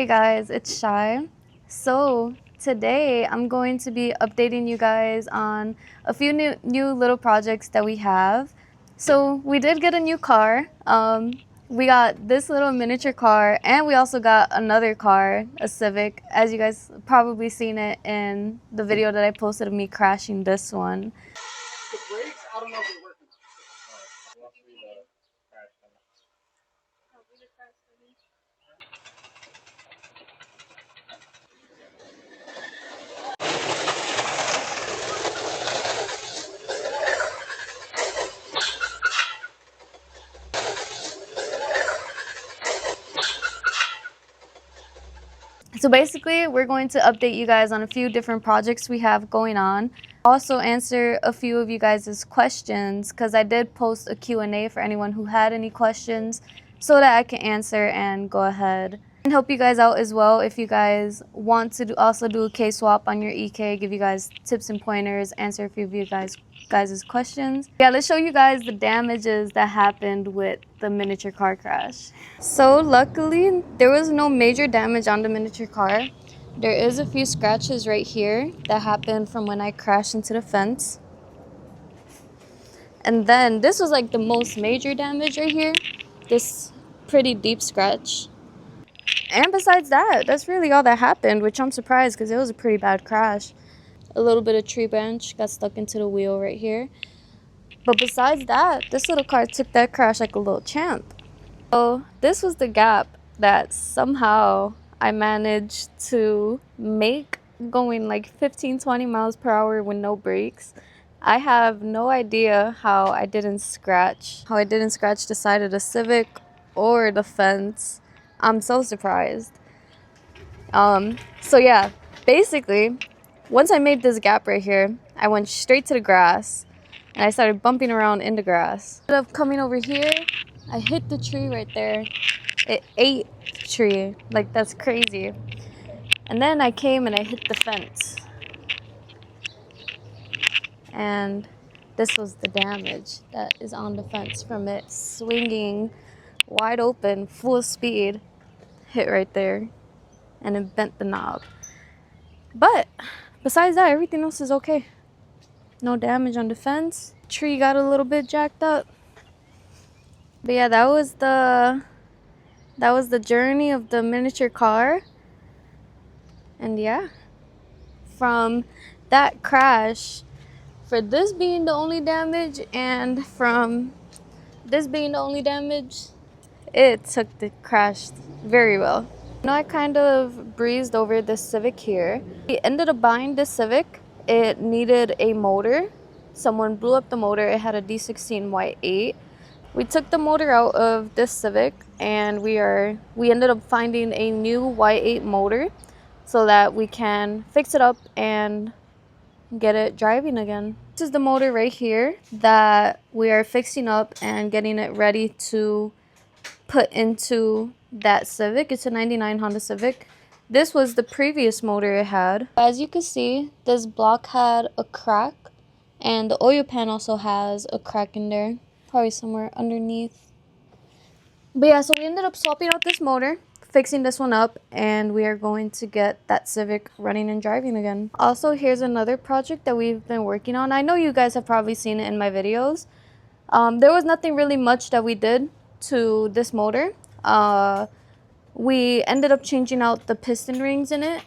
Hey guys, it's Shy. So today I'm going to be updating you guys on a few new little projects that we have. So we did get a new car. We got this little miniature car, and we also got another car, a Civic, as you guys probably seen it in the video that I posted of me crashing this one. The brakes, I don't know if they're working. So basically, we're going to update you guys on a few different projects we have going on. Also answer a few of you guys' questions, because I did post a Q&A for anyone who had any questions so that I can answer and go ahead and help you guys out as well. If you guys want to also do a K-swap on your EK, give you guys tips and pointers, answer a few of you guys' questions. Yeah, let's show you guys the damages that happened with the miniature car crash. So luckily, there was no major damage on the miniature car. There is a few scratches right here that happened from when I crashed into the fence. And then this was like the most major damage right here. This pretty deep scratch. And besides that, that's really all that happened, which I'm surprised because it was a pretty bad crash. A little bit of tree branch got stuck into the wheel right here. But besides that, this little car took that crash like a little champ. So this was the gap that somehow I managed to make going like 15-20 miles per hour with no brakes. I have no idea how I didn't scratch the side of the Civic or the fence. I'm so surprised. So yeah, basically, once I made this gap right here, I went straight to the grass and I started bumping around in the grass. Instead of coming over here, I hit the tree right there. It ate the tree. Like, that's crazy. And then I came and I hit the fence. And this was the damage that is on the fence from it swinging wide open, full speed, hit right there, and it bent the knob. But besides that, everything else is okay. No damage on the fence. Tree got a little bit jacked up. But yeah, that was the journey of the miniature car. And yeah, from that crash, for this being the only damage, and from this being the only damage, it took the crash very well. I kind of breezed over this Civic here. We ended up buying this Civic. It needed a motor. Someone blew up the motor. It had a D16 Y8. We took the motor out of this Civic, and we ended up finding a new Y8 motor so that we can fix it up and get it driving again. This is the motor right here that we are fixing up and getting it ready to put into that Civic. It's a 99 Honda Civic. This was the previous motor it had. As you can see, this block had a crack, and the oil pan also has a crack in there, probably somewhere underneath. But yeah, so we ended up swapping out this motor, fixing this one up, and we are going to get that Civic running and driving again. Also, here's another project that we've been working on. I know you guys have probably seen it in my videos. There was nothing really much that we did to this motor. We ended up changing out the piston rings in it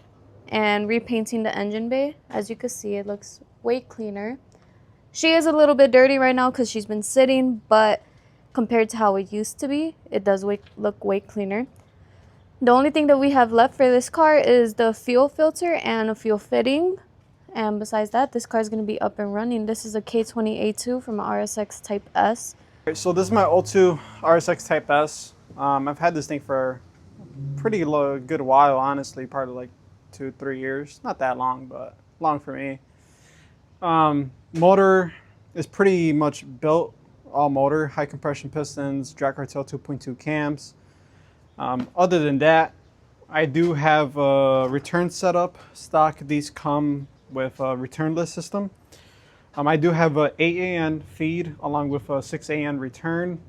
and repainting the engine bay. As you can see, it looks way cleaner. She is a little bit dirty right now because she's been sitting, but compared to how it used to be, it does look way cleaner. The only thing that we have left for this car is the fuel filter and a fuel fitting. And besides that, this car is going to be up and running. This is a K20A2 from an RSX Type S. So this is my 02 RSX Type S. I've had this thing for a pretty good while, honestly, probably like 2-3 years. Not that long, but long for me. Motor is pretty much built, all motor, high compression pistons, drag cartel 2.2 cams. Other than that, I do have a return setup. Stock, these come with a returnless system. I do have a 8 AN feed along with a 6 AN return.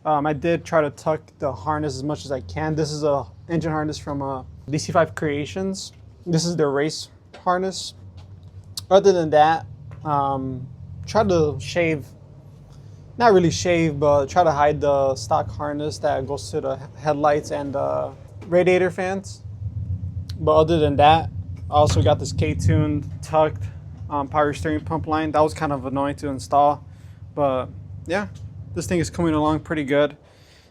I did try to tuck the harness as much as I can. This is a engine harness from a DC5 Creations. This is their race harness. Other than that, try to shave, not really shave, but try to hide the stock harness that goes to the headlights and the radiator fans. But other than that, I also got this K-tuned tucked power steering pump line. That was kind of annoying to install, but yeah, this thing is coming along pretty good.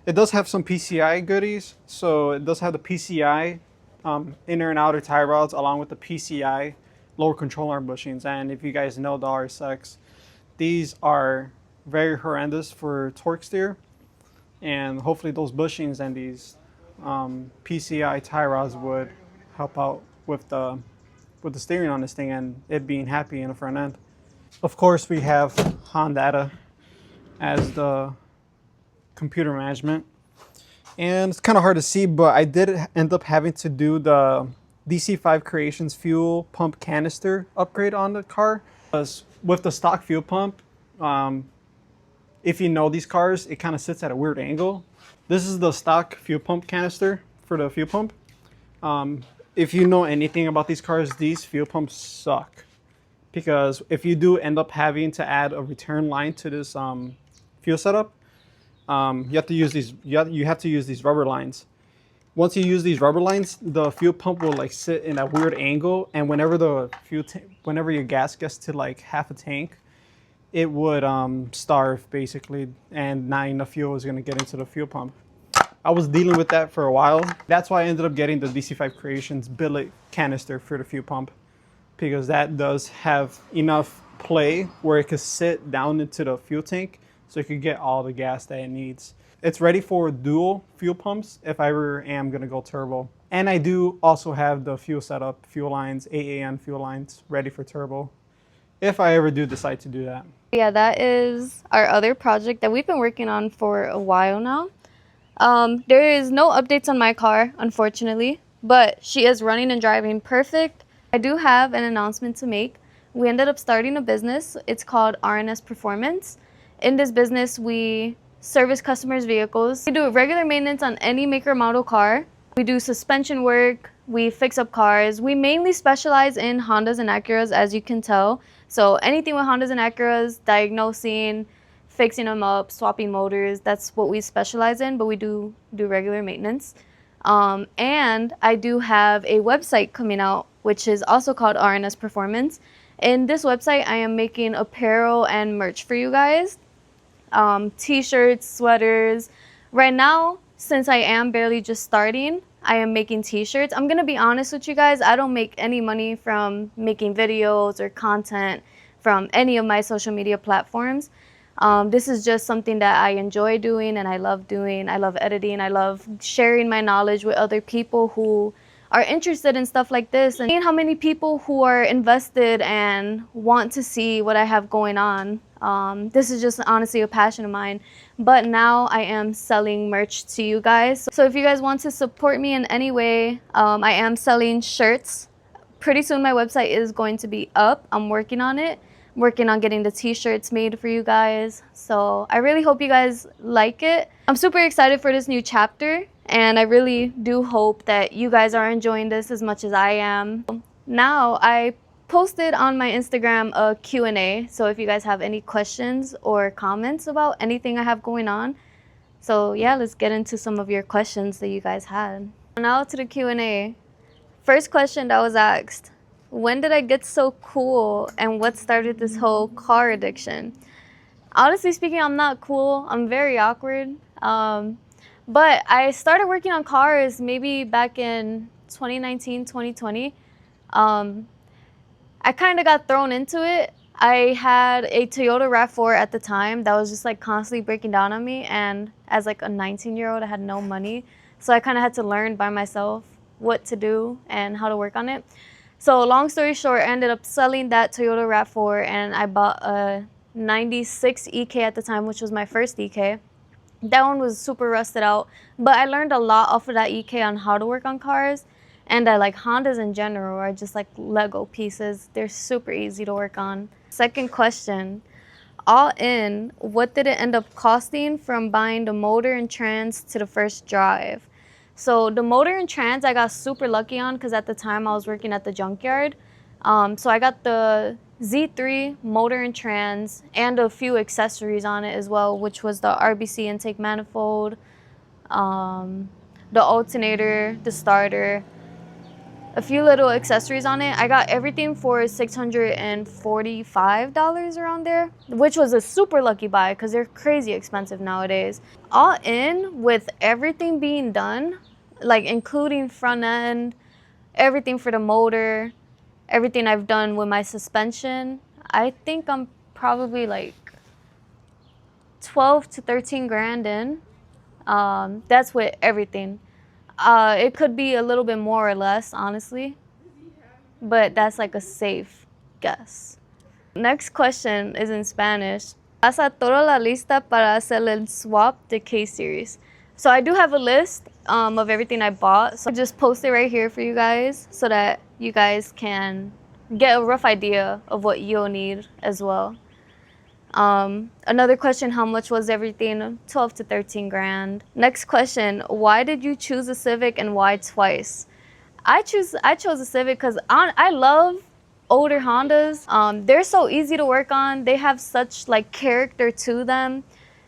It does have some PCI goodies, so it does have the PCI inner and outer tie rods along with the PCI lower control arm bushings. And if you guys know the RSX, these are very horrendous for torque steer, and hopefully those bushings and these PCI tie rods would help out with the steering on this thing and it being happy in the front end. Of course, we have Hondata as the computer management, and it's kind of hard to see, but I did end up having to do the DC5 Creations fuel pump canister upgrade on the car. Because with the stock fuel pump, if you know these cars, it kind of sits at a weird angle. This is the stock fuel pump canister for the fuel pump. If you know anything about these cars, these fuel pumps suck, because if you do end up having to add a return line to this fuel setup, you have to use these. You have to use these rubber lines. Once you use these rubber lines, the fuel pump will like sit in a weird angle, and whenever the whenever your gas gets to like half a tank, it would starve basically, and not enough fuel is going to get into the fuel pump. I was dealing with that for a while. That's why I ended up getting the DC5 Creations billet canister for the fuel pump, because that does have enough play where it could sit down into the fuel tank so it could get all the gas that it needs. It's ready for dual fuel pumps if I ever am gonna go turbo. And I do also have the fuel setup, fuel lines, AAN fuel lines ready for turbo if I ever do decide to do that. Yeah, that is our other project that we've been working on for a while now. There is no updates on my car, unfortunately, but she is running and driving perfect. I do have an announcement to make. We ended up starting a business. It's called RNS Performance. In this business, we service customers' vehicles. We do regular maintenance on any maker model car. We do suspension work. We fix up cars. We mainly specialize in Hondas and Acuras, as you can tell. So anything with Hondas and Acuras, diagnosing, fixing them up, swapping motors, that's what we specialize in, but we do regular maintenance. And I do have a website coming out, which is also called RNS Performance. In this website, I am making apparel and merch for you guys. T-shirts, sweaters. Right now, since I am barely just starting, I am making t-shirts. I'm gonna be honest with you guys, I don't make any money from making videos or content from any of my social media platforms. This is just something that I enjoy doing and I love doing. I love editing. I love sharing my knowledge with other people who are interested in stuff like this, and seeing how many people who are invested and want to see what I have going on. This is just honestly a passion of mine, but now I am selling merch to you guys. So if you guys want to support me in any way, I am selling shirts. Pretty soon my website is going to be up. I'm working on it. I'm working on getting the t-shirts made for you guys. So I really hope you guys like it. I'm super excited for this new chapter, and I really do hope that you guys are enjoying this as much as I am. Now, I posted on my Instagram a Q&A, so if you guys have any questions or comments about anything I have going on. So yeah, let's get into some of your questions that you guys had. Now to the Q&A. First question that was asked: when did I get so cool and what started this whole car addiction? Honestly speaking, I'm not cool. I'm very awkward. But I started working on cars maybe back in 2019, 2020. I kind of got thrown into it. I had a Toyota RAV4 at the time that was just like constantly breaking down on me. And as like a 19-year-old, I had no money. So I kind of had to learn by myself what to do and how to work on it. So long story short, I ended up selling that Toyota RAV4 and I bought a 96 EK at the time, which was my first EK. That one was super rusted out, but I learned a lot off of that EK on how to work on cars. And I like Hondas in general are just like Lego pieces. They're super easy to work on. Second question, all in, what did it end up costing from buying the motor and trans to the first drive? So the motor and trans I got super lucky on because at the time I was working at the junkyard. So I got the Z3 motor and trans and a few accessories on it as well, which was the RBC intake manifold, the alternator, the starter, a few little accessories on it. I got everything for $645 around there, which was a super lucky buy because they're crazy expensive nowadays. All in, with everything being done, like including front end, everything for the motor, everything I've done with my suspension, I think I'm probably like 12 to 13 grand in. That's with everything. It could be a little bit more or less, honestly, but that's like a safe guess. Next question is in Spanish. ¿Hasta toda la lista para hacer el swap de K-Series? So I do have a list of everything I bought. So I'll just post it right here for you guys so that you guys can get a rough idea of what you'll need as well. Another question, how much was everything? 12 to 13 grand. Next question, why did you choose a Civic and why twice? I chose a Civic because I love older Hondas. They're so easy to work on. They have such like character to them.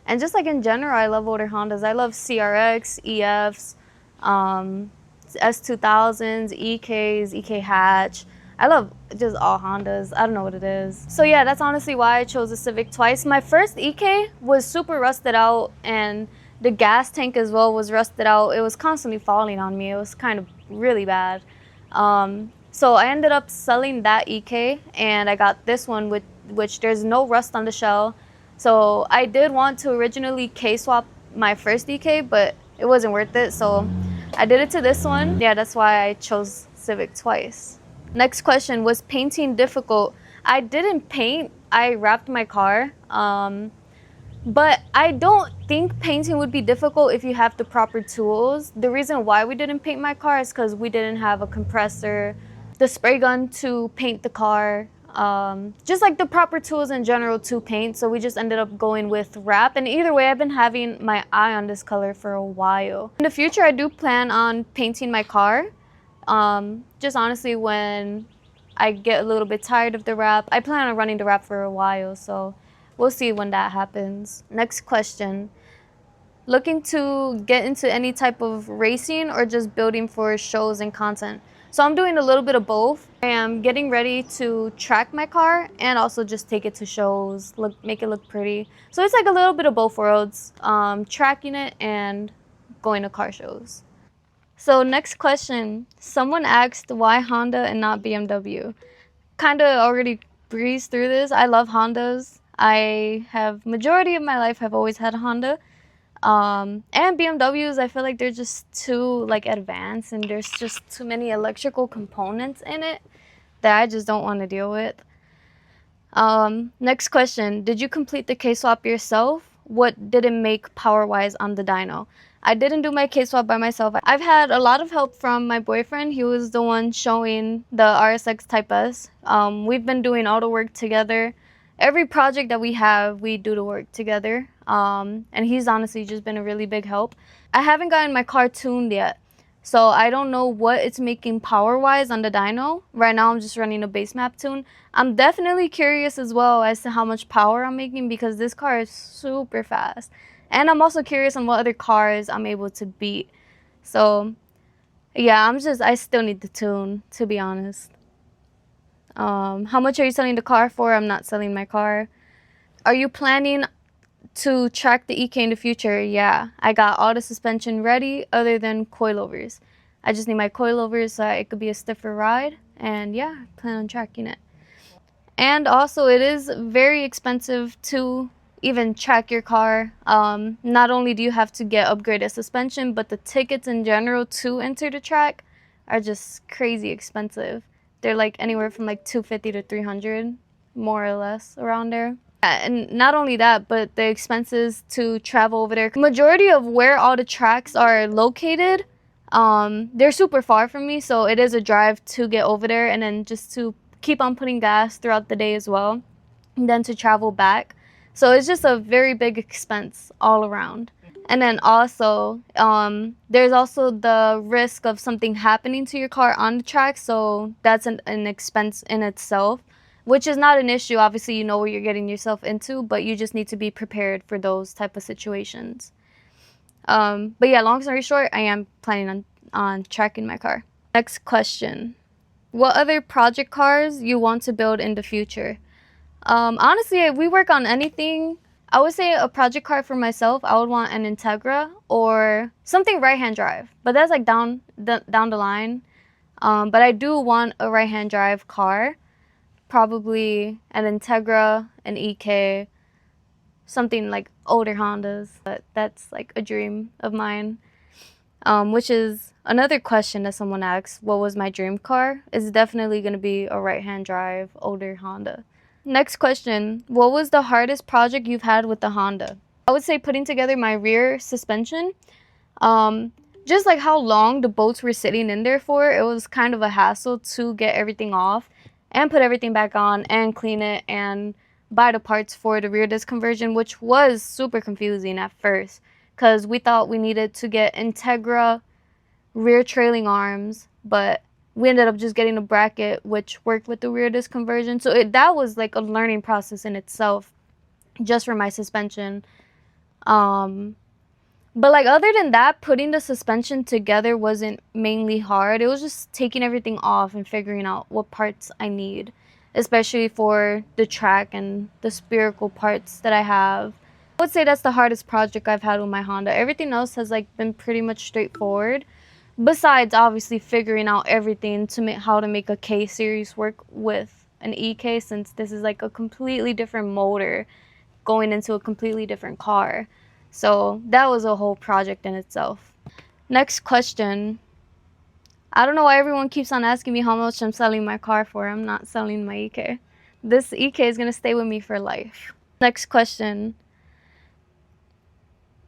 And just like in general, I love older Hondas. I love CRX, EFs, S2000s, EKs, EK hatch. I love just all Hondas. I don't know what it is. So yeah, that's honestly why I chose a Civic twice. My first EK was super rusted out and the gas tank as well was rusted out. It was constantly falling on me. It was kind of really bad. So I ended up selling that EK and I got this one with which there's no rust on the shell. So I did want to originally K-swap my first EK, but it wasn't worth it. So I did it to this one. Yeah, that's why I chose Civic twice. Next question, was painting difficult? I didn't paint, I wrapped my car. But I don't think painting would be difficult if you have the proper tools. The reason why we didn't paint my car is because we didn't have a compressor, the spray gun to paint the car, just like the proper tools in general to paint. So we just ended up going with wrap. And either way, I've been having my eye on this color for a while. In the future, I do plan on painting my car. Just honestly, when I get a little bit tired of the wrap, I plan on running the wrap for a while. So we'll see when that happens. Next question. Looking to get into any type of racing or just building for shows and content? So I'm doing a little bit of both. I am getting ready to track my car and also just take it to shows, make it look pretty. So it's like a little bit of both worlds, tracking it and going to car shows. So next question. Someone asked why Honda and not BMW. Kind of already breezed through this. I love Hondas. I have majority of my life have always had a Honda. And BMWs, I feel like they're just too like advanced and there's just too many electrical components in it that I just don't want to deal with. Next question, did you complete the K-swap yourself? What did it make power-wise on the dyno? I didn't do my K-swap by myself. I've had a lot of help from my boyfriend. He was the one showing the RSX Type S. We've been doing all the work together. Every project that we have, we do the work together. And he's honestly just been a really big help. I haven't gotten my car tuned yet, so I don't know what it's making power-wise on the dyno. Right now, I'm just running a base map tune. I'm definitely curious as well as to how much power I'm making because this car is super fast. And I'm also curious on what other cars I'm able to beat. So, yeah, I still need the tune, to be honest. How much are you selling the car for? I'm not selling my car. Are you planning to track the EK in the future? Yeah, I got all the suspension ready other than coilovers. I just need my coilovers so it could be a stiffer ride. And yeah, I plan on tracking it. And also, it is very expensive to even track your car. Not only do you have to get upgraded suspension, but the tickets in general to enter the track are just crazy expensive. They're like anywhere from like $250 to $300, more or less around there. And not only that, but the expenses to travel over there. Majority of where all the tracks are located, they're super far from me, so it is a drive to get over there and then just to keep on putting gas throughout the day as well, and then to travel back. So it's just a very big expense all around. And then also, there's also the risk of something happening to your car on the track. So that's an expense in itself, which is not an issue. Obviously, you know what you're getting yourself into, but you just need to be prepared for those type of situations. But yeah, long story short, I am planning on tracking my car. Next question. What other project cars you want to build in the future? Honestly, if we work on anything, I would say a project car for myself, I would want an Integra or something right-hand drive. But that's like down the line. But I do want a right-hand drive car, probably an Integra, an EK, something like older Hondas. But that's like a dream of mine. Which is another question that someone asks, what was my dream car? It's definitely going to be a right-hand drive older Honda. Next question, what was the hardest project you've had with the Honda? I would say putting together my rear suspension. Just like how long the bolts were sitting in there for, it was kind of a hassle to get everything off and put everything back on and clean it and buy the parts for the rear disc conversion, which was super confusing at first because we thought we needed to get Integra rear trailing arms, but we ended up just getting a bracket which worked with the rear disc conversion. So that was like a learning process in itself just for my suspension. But like other than that, putting the suspension together wasn't mainly hard. It was just taking everything off and figuring out what parts I need, especially for the track and the spherical parts that I have. I would say that's the hardest project I've had with my Honda. Everything else has like been pretty much straightforward. Besides obviously figuring out everything to make how to make a K series work with an EK, since this is like a completely different motor going into a completely different car. So that was a whole project in itself. Next question. I don't know why everyone keeps on asking me how much I'm selling my car for. I'm not selling my EK. This EK is going to stay with me for life. Next question.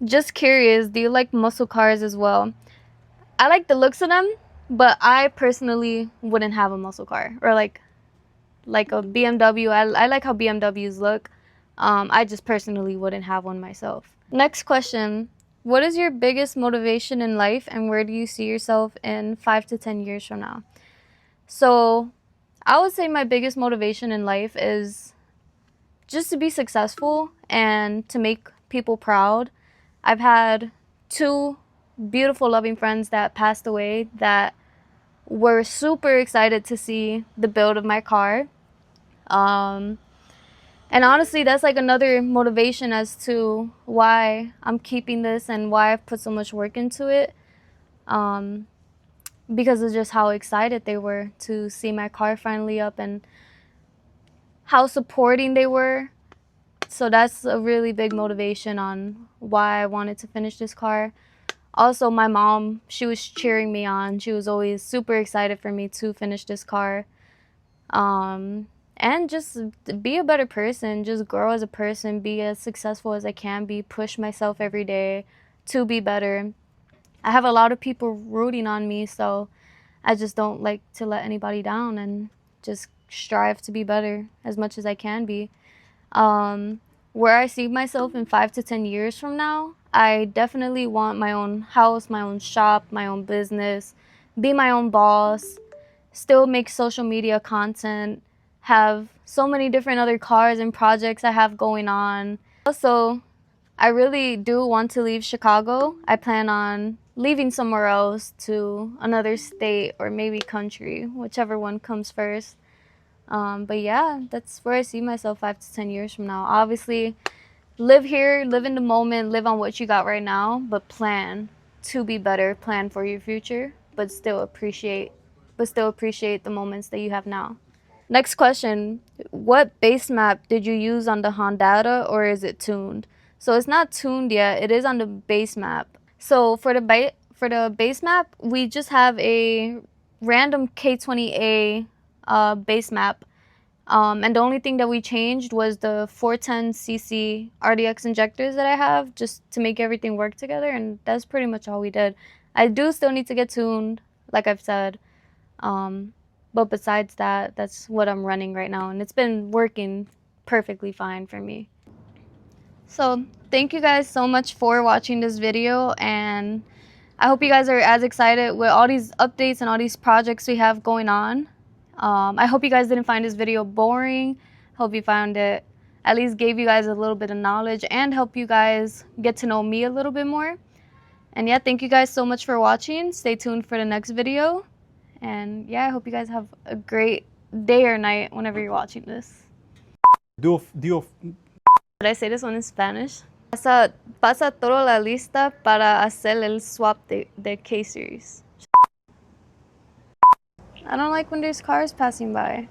Just curious, do you like muscle cars as well? I like the looks of them, but I personally wouldn't have a muscle car or like a BMW. I like how BMWs look. I just personally wouldn't have one myself. Next question. What is your biggest motivation in life and where do you see yourself in 5 to 10 years from now? So I would say my biggest motivation in life is just to be successful and to make people proud. I've had 2 beautiful, loving friends that passed away that were super excited to see the build of my car. And honestly, that's like another motivation as to why I'm keeping this and why I've put so much work into it. Because of just how excited they were to see my car finally up and how supporting they were. So that's a really big motivation on why I wanted to finish this car. Also, my mom, she was cheering me on. She was always super excited for me to finish this car. And just be a better person, just grow as a person, be as successful as I can be, push myself every day to be better. I have a lot of people rooting on me, so I just don't like to let anybody down and just strive to be better as much as I can be. Where I see myself in 5 to 10 years from now, I definitely want my own house, my own shop, my own business, be my own boss, still make social media content, have so many different other cars and projects I have going on. Also, I really do want to leave Chicago. I plan on leaving somewhere else to another state or maybe country, whichever one comes first. But yeah, that's where I see myself 5 to 10 years from now. Obviously, live here, live in the moment, live on what you got right now, but plan to be better, plan for your future, but still appreciate the moments that you have now. Next question, what base map did you use on the Hondata or is it tuned? So it's not tuned yet, it is on the base map. So for the base map, we just have a random K20A base map. And the only thing that we changed was the 410cc RDX injectors that I have just to make everything work together, and that's pretty much all we did. I do still need to get tuned, like I've said. But besides that, that's what I'm running right now, and it's been working perfectly fine for me. So thank you guys so much for watching this video, and I hope you guys are as excited with all these updates and all these projects we have going on. I hope you guys didn't find this video boring. Hope you found it at least gave you guys a little bit of knowledge and help you guys get to know me a little bit more. And yeah, thank you guys so much for watching. Stay tuned for the next video. And yeah, I hope you guys have a great day or night whenever you're watching this. Did I say this one in Spanish? Pasa toda la lista para hacer el swap de K-Series. I don't like when there's cars passing by.